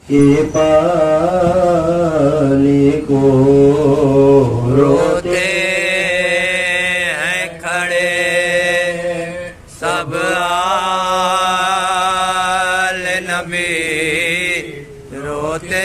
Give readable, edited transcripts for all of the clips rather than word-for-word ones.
کے پالے کو روتے ہیں کھڑے سب آل نبی روتے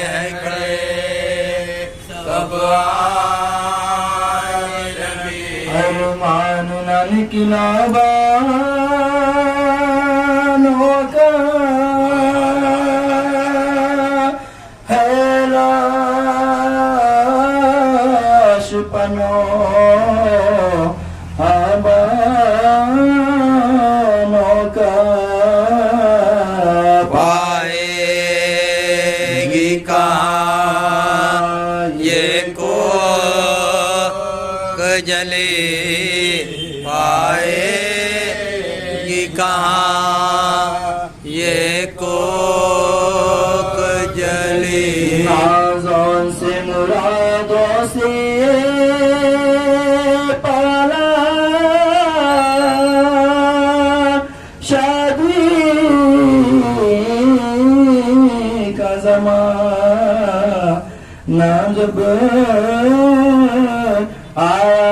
ہیں کھڑے سب آل نبی ارمان نہ نکلا بانوں کا ہے لاش پنوں آبانوں کا پائے گی کہاں یہ کوک جلی پائے گی کہاں یہ کوک جلی نازوں سے مرادوں سے پالا شادی کا زمانہ جب آیا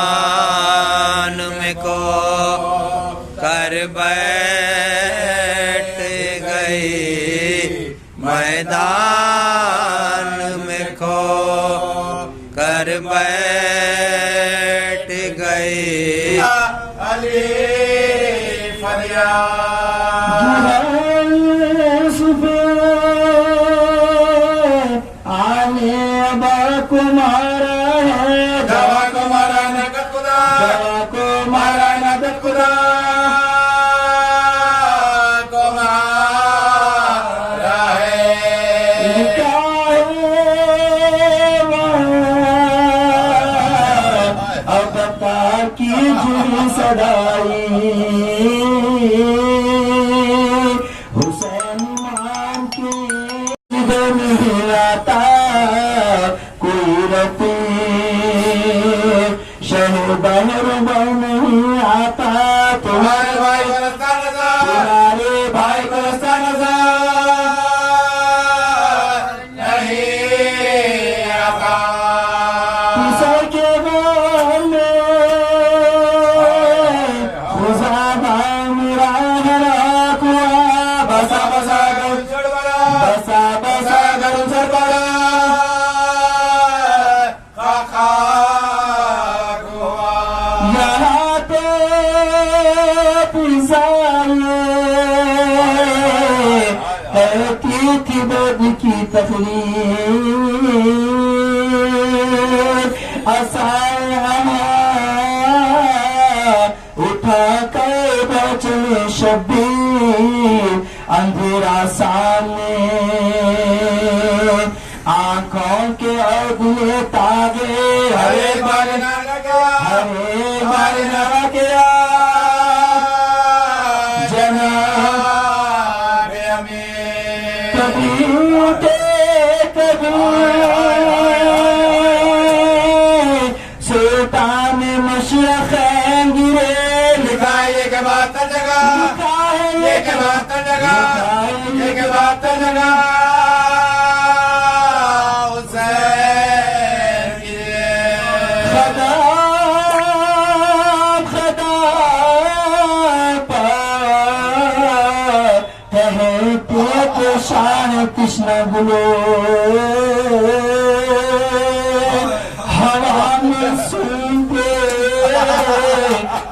میدان میں کو کر بیٹھ گئی میدان میں کھو کر بیٹھ گئی علی فریاد آنے ابا کو مارا ہے دوا کو مارا نگت خدا دوا کو مارا نگت خدا کو مارا ہے اب کی جڑی صدائی حسین مان کی نہیں آتا کوئی رفیق شہر بہر نہیں آتا تمہارے بھائی گلستان نظر تمہارے بھائی گلستان نظر نہیں آتا کسا کے غم میں خزا میرا ہلاک ہوا بسا بسا گر بسا بسا گر سر پڑا یہاں پہ پیسائے تھی بد کی تقریر اسائے اٹھا کر بچنے شبیر اندھیرا سامنے آنکھوں کے اگلے تاغے ہرے بارے نہ کیا جناب امیر کبھی اٹھے کبھی سلطان مشرق گرے لکھا یہ کہ بات جگہ یہ کہ بات جگہ یہ کہ بات جگہ شاہ کشن بلو ہوا میں سنتے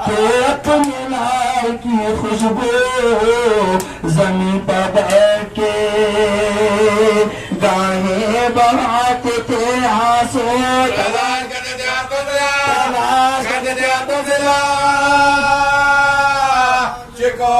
کہ اپنے لال کی خوشبو زمین پر بیٹھ کے گاہیں بہاتے تھے آنسو تلاش کرتے تھے آنکھوں سے کرتے تھے آنکھوں سے چکو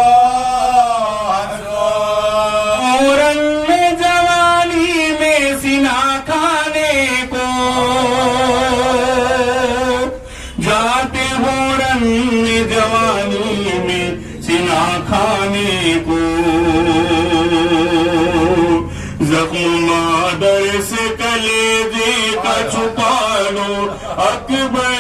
زخم مادر سے کلیجے کا چھپا لو اکبر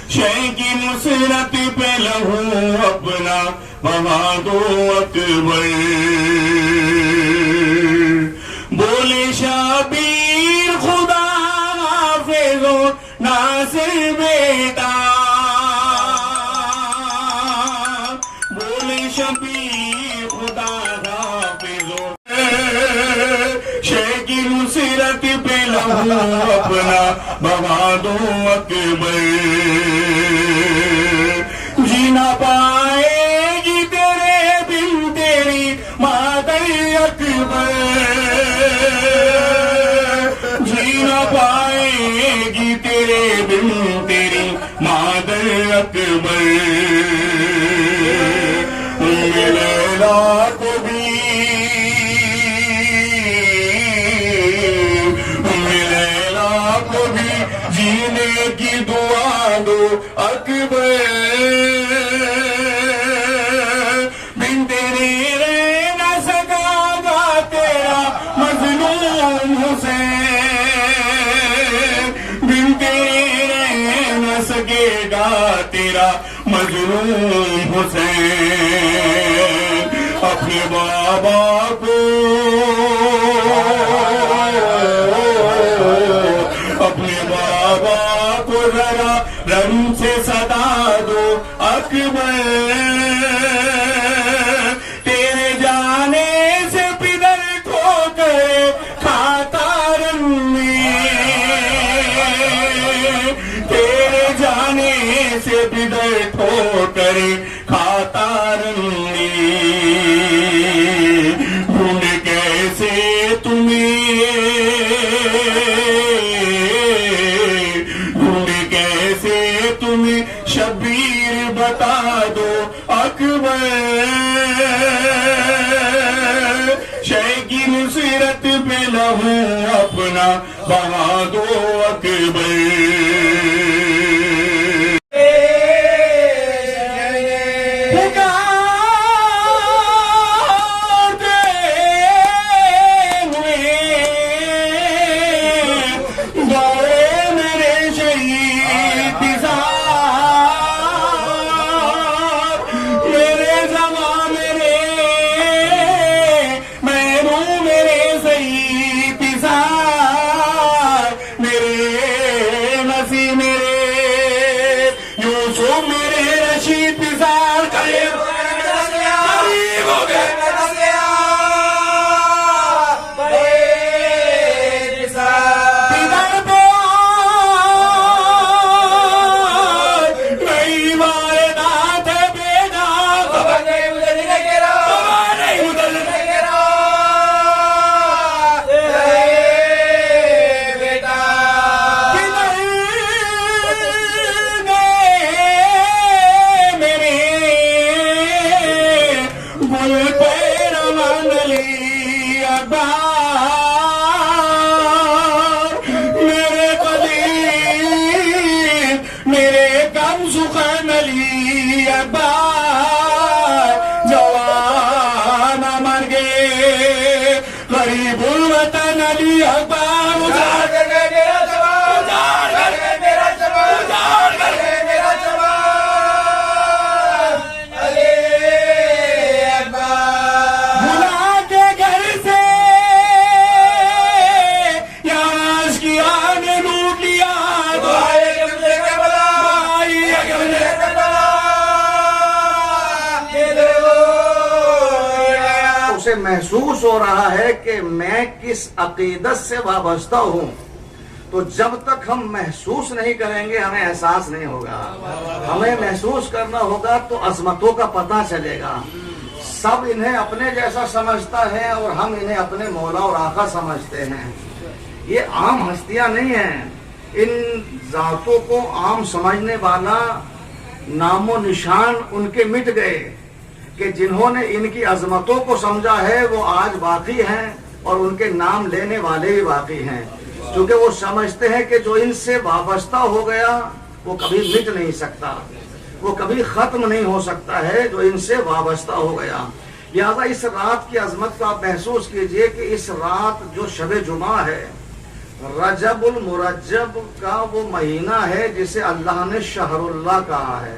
شے کی نصرت سیرت پہ لہو اپنا بہا دو اکبر بولے شبیر خدا حافظ و ناصر بیٹا بولے شبیر خدا حافظ و شیخ کی نصرت پہ لہو اپنا بہا دو اکبر جینا پائے گی تیرے بن تیری مادر اکبر جینا پائے گی تیرے بن تیری مادر اکبر لیلا کو بھی لیلا کو بھی جینے کی دعا دو اکبر بن تیرے رہ نہ سکا گا تیرا مظلوم حسین بن تیرے رہ نہ سکے گا تیرا مظلوم حسین اپنے بابا کو اپنے بابا کو ذرا رن سے صدا دو اکبر تیرے جانے سے پدر ٹھوکر کھاتا رنی تیرے جانے سے پدر ٹھوکر کھاتا رنی ڈھونڈ کیسے تمہیں تمہیں شبیر بتا دو اکبر شیخ کی نصرت پہ لہو اپنا بہا دو اکبر محسوس ہو رہا ہے کہ میں کس عقیدت سے وابستہ ہوں، تو جب تک ہم محسوس نہیں کریں گے ہمیں احساس نہیں ہوگا. ہمیں محسوس کرنا ہوگا تو عظمتوں کا پتہ چلے گا. سب انہیں اپنے جیسا سمجھتا ہے اور ہم انہیں اپنے مولا اور آقا سمجھتے ہیں. یہ عام ہستیاں نہیں ہیں. ان ذاتوں کو عام سمجھنے والا نام و نشان ان کے مٹ گئے کہ جنہوں نے ان کی عظمتوں کو سمجھا ہے وہ آج باقی ہیں اور ان کے نام لینے والے بھی باقی ہیں، کیونکہ وہ سمجھتے ہیں کہ جو ان سے وابستہ ہو گیا وہ کبھی مٹ نہیں سکتا، وہ کبھی ختم نہیں ہو سکتا ہے جو ان سے وابستہ ہو گیا. لہذا اس رات کی عظمت کو آپ محسوس کیجئے کہ اس رات جو شب جمعہ ہے، رجب المرجب کا وہ مہینہ ہے جسے اللہ نے شہر اللہ کہا ہے.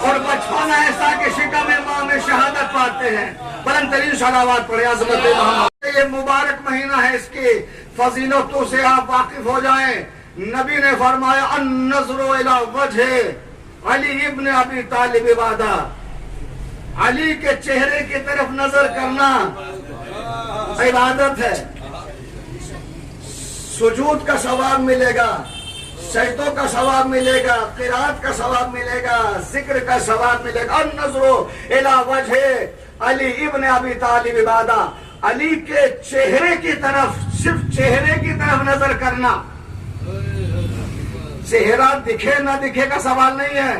اور بچپن ایسا کہ شکم ماں میں شہادت پاتے ہیں. بلند ترین صلوات پڑھے عظمت محمد. یہ مبارک مہینہ ہے, اس کی فضیلتوں سے آپ واقف ہو جائیں. نبی نے فرمایا النظر الی وجہ علی ابن ابی طالب عبادہ, علی کے چہرے کی طرف نظر کرنا عبادت ہے. سجود کا ثواب ملے گا, سجدوں کا ثواب ملے گا, قرات کا ثواب ملے گا, ذکر کا ثواب ملے گا. النظر الی وجہ علی ابن ابی طالب عبادہ, علی کے چہرے کی طرف, صرف چہرے کی طرف نظر کرنا. چہرہ دکھے نہ دکھے کا سوال نہیں ہے,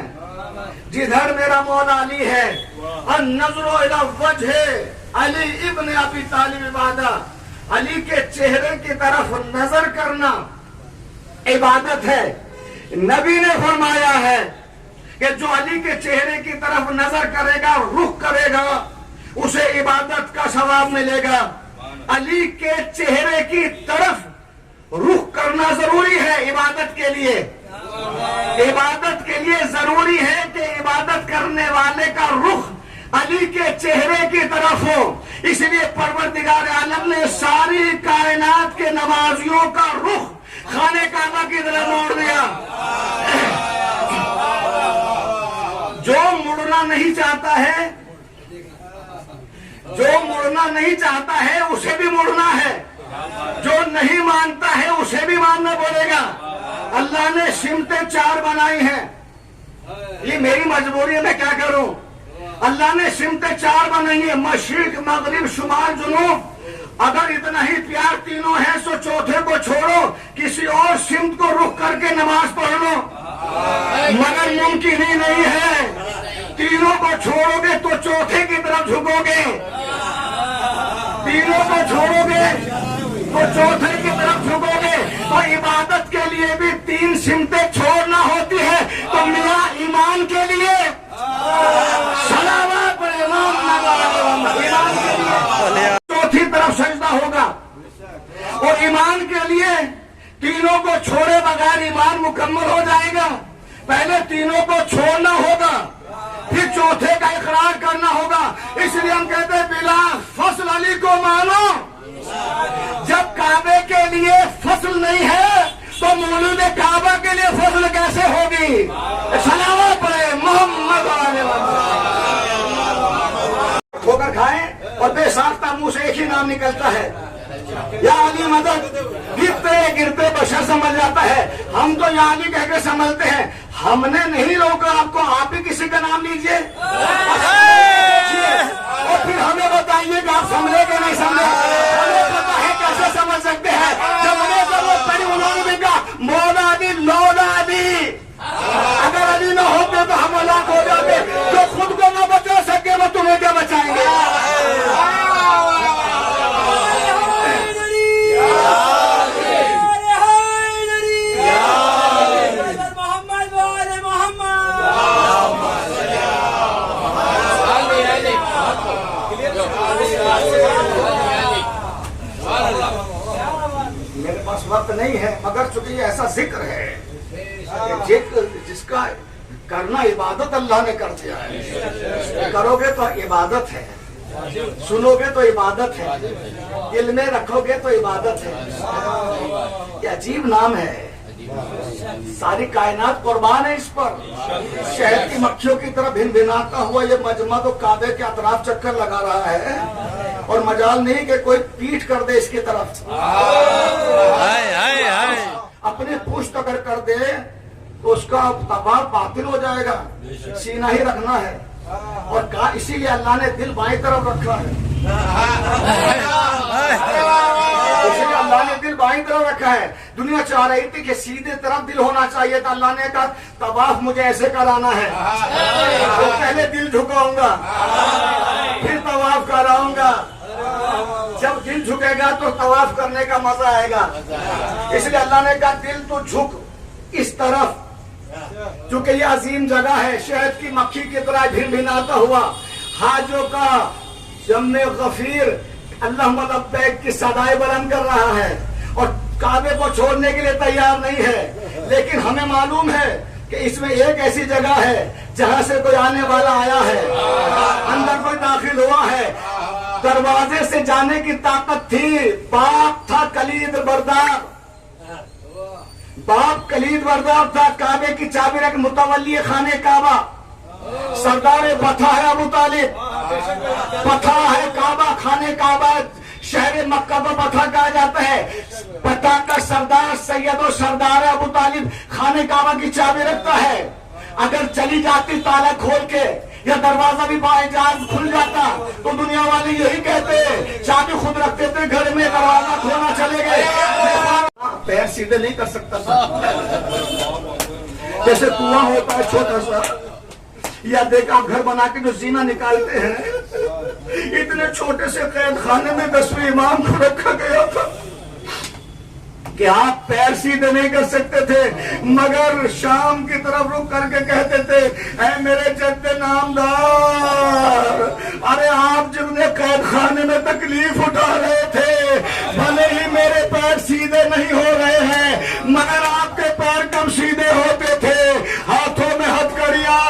جدھر میرا مولا علی ہے. النظر الی وجہ علی ابن ابی طالب عبادہ, علی کے چہرے کی طرف نظر کرنا عبادت ہے. نبی نے فرمایا ہے کہ جو علی کے چہرے کی طرف نظر کرے گا, رخ کرے گا, اسے عبادت کا ثواب ملے گا. علی کے چہرے کی طرف رخ کرنا ضروری ہے عبادت کے لیے. عبادت کے لیے ضروری ہے کہ عبادت کرنے والے کا رخ علی کے چہرے کی طرف ہو. اس لیے پروردگار عالم نے ساری کائنات کے نمازیوں کا رخ خانہ کعبہ کی طرف موڑ دیا. جو مڑنا نہیں چاہتا ہے, جو مڑنا نہیں چاہتا ہے اسے بھی مڑنا ہے, جو نہیں مانتا ہے اسے بھی ماننا پڑے گا. اللہ نے سمتیں 4 بنائی ہیں, یہ میری مجبوری ہے, میں کیا کروں. اللہ نے سمتیں 4 بنائی ہیں, مشرق, مغرب, شمال, جنوب. اگر اتنا ہی پیار تینوں ہے تو چوتھے کو چھوڑو, کسی اور سمت کو رخ کر کے نماز پڑھ لو, مگر ممکن ہی نہیں ہے. تینوں کو چھوڑو گے تو چوتھے کی طرف جھکو گے, تینوں کو چھوڑو گے تو چوتھے کی طرف جھکو گے. تو عبادت کے لیے بھی 3 سمتیں چھوڑنا ہوتی ہے. تو میاں ایمان کے لیے صلوات پڑھے, ایمان کے لیے چوتھی طرف سجدہ ہوگا. اور ایمان کے لیے تینوں کو چھوڑے بغیر ایمان مکمل ہو جائے گا. پہلے تینوں کو چھوڑنا ہوگا, پھر چوتھے کا اقرار کرنا ہوگا. اس لیے ہم کہتے ہیں بلا فصل علی کو مانو. جب کعبے کے لیے فصل نہیں ہے تو مولود کعبہ کے لیے فصل کیسے ہوگی. صلوات پڑھے محمد ہو کر کھائیں اور بے ساختہ منہ سے ایک ہی نام نکلتا ہے, یا علی مدد. گرتے گرتے بشر سمجھ جاتا ہے. ہم تو یا علی کہہ کے سمجھتے ہیں, ہم نے نہیں روکا آپ کو, آپ ہی کسی کا نام لیجئے اور پھر ہمیں بتائیے کہ آپ سمجھے کہ نہیں سمجھے. ہمیں پتا ہے کیسے سمجھ سکتے ہیں. جب انہیں ضرورت پڑی انہوں نے بھی کہا مولا علی لولا علی. اگر علی نہ ہوتے تو ہم ہلاک ہو جاتے. جو خود کو نہ بچا سکے وہ تمہیں کیا بچائیں گے. میرے پاس وقت نہیں ہے, مگر چونکہ یہ ایسا ذکر ہے جس کا کرنا عبادت اللہ نے کر دیا ہے. کرو گے تو عبادت ہے, سنو گے تو عبادت ہے, دل میں رکھو گے تو عبادت ہے. یہ عجیب نام ہے, ساری کائنات قربان ہے اس پر. شہد کی مکھیوں کی طرح بھن بھناتا ہوا یہ مجمع تو کعبے کے اطراف چکر لگا رہا ہے, اور مجال نہیں کہ کوئی پیٹ کر دے اس کی طرف. اپنی پشت اگر کر دے تو اس کا طواف باطل ہو جائے گا. سینہ ہی رکھنا ہے, اور اسی لیے اللہ نے دل بائیں طرف رکھا ہے. اسی لیے اللہ نے دل بائیں طرف رکھا ہے. دنیا چاہ رہی تھی کہ سیدھے طرف دل ہونا چاہیے, تو اللہ نے کہا طواف مجھے ایسے کرانا ہے, تو پہلے دل جھکاؤں گا پھر طواف کراؤں گا. جب دل جھکے گا تو طواف کرنے کا مزہ آئے گا. اس لیے اللہ نے کہا دل تو جھک اس طرف, چونکہ یہ عظیم جگہ ہے. شہد کی مکھی کی طرح بھن بھناتا ہوا حاجوں کا جم غفیر اللہم لبیک کی صدائے بلند کر رہا ہے, اور کعبے کو چھوڑنے کے لیے تیار نہیں ہے. لیکن ہمیں معلوم ہے کہ اس میں ایک ایسی جگہ ہے جہاں سے کوئی آنے والا آیا ہے، اندر کوئی داخل ہوا ہے، دروازے سے جانے کی طاقت تھی، باپ تھا کلید بردار، باپ کلید بردار تھا، کعبے کی چابی رکھ متولی خانے کعبہ، سردار پتھا ہے ابو طالب، پتھا ہے کعبہ، خانے کعبہ، شہر مکہ کو پتھا کہا جاتا ہے، پتھا کا سردار سید و سردار ابو طالب خانے کعبہ کی چابی رکھتا ہے، اگر چلی جاتی تالا کھول کے یا دروازہ بھی باعجاز کھل جاتا تو دنیا والے یہی کہتے چابی خود رکھتے تھے گھر میں، دروازہ کھولنا چلے گئے، پیر سیدھے نہیں کر سکتا تھا، جیسے کنواں ہوتا ہے چھوٹا سا، یا دیکھ آپ گھر بنا کے جو زینہ نکالتے ہیں، اتنے چھوٹے سے قید خانے میں 10ویں امام کو رکھا گیا تھا کہ آپ پیر سیدھے نہیں کر سکتے تھے، مگر شام کی طرف رک کر کے کہتے تھے اے میرے جد نامدار، ارے آپ جب نے قید خانے میں تکلیف اٹھا رہے تھے، بھلے ہی میرے پیر سیدھے نہیں ہو رہے ہیں مگر آپ کے پیر کم سیدھے ہوتے تھے، ہاتھوں میں ہتھکڑیاں،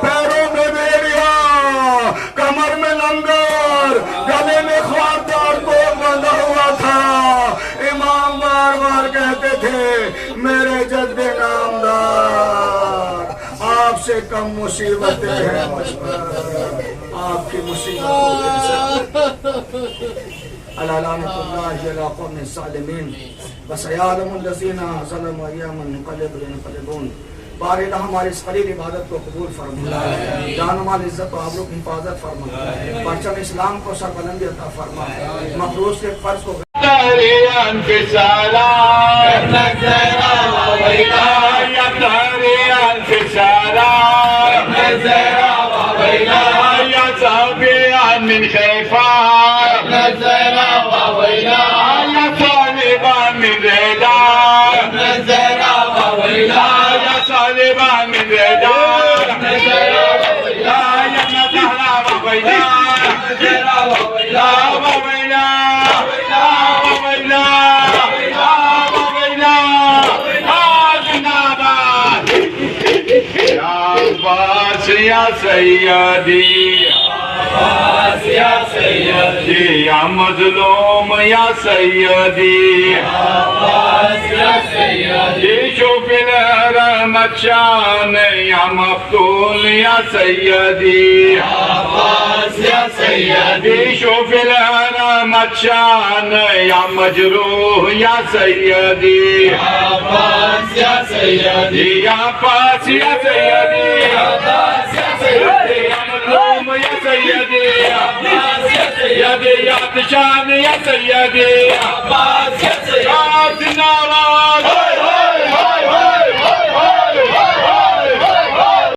پیروں میں بیڑیاں، کمر میں لنگر، گلے میں خاردار کو بندھا ہوا تھا، امام بار بار کہتے تھے میرے جد نامدار آپ سے کم مصیبتیں ہیں مجھ پر، آپ کی مصیبتیں الا لعنۃ اللہ علی القوم الظالمین وسيعلم الذين ظلموا اياما ينقلبون۔ بار الہ ہماری اس قلیل عبادت کو قبول فرما، جان و مال عزت و آبرو کی حفاظت فرما، پرچم اسلام کو سربلندی عطا فرما، مخلوق کے فرض کو من خيفا يا طالبا من رضا يا طالبا من رضا يا نزهرا وويلا وويلا وويلا وويلا يا عباس يا سيدي يا سيدي يا مظلوم يا سيدي يا سيدي شوف الرحمة شان يا مفتون يا سيدي يا سيدي شوف الرحمة شان يا مجروح يا سيدي يا سيدي يا عباس يا سيدي يا مظلوم يا سيدي يا عطشان يا سيدي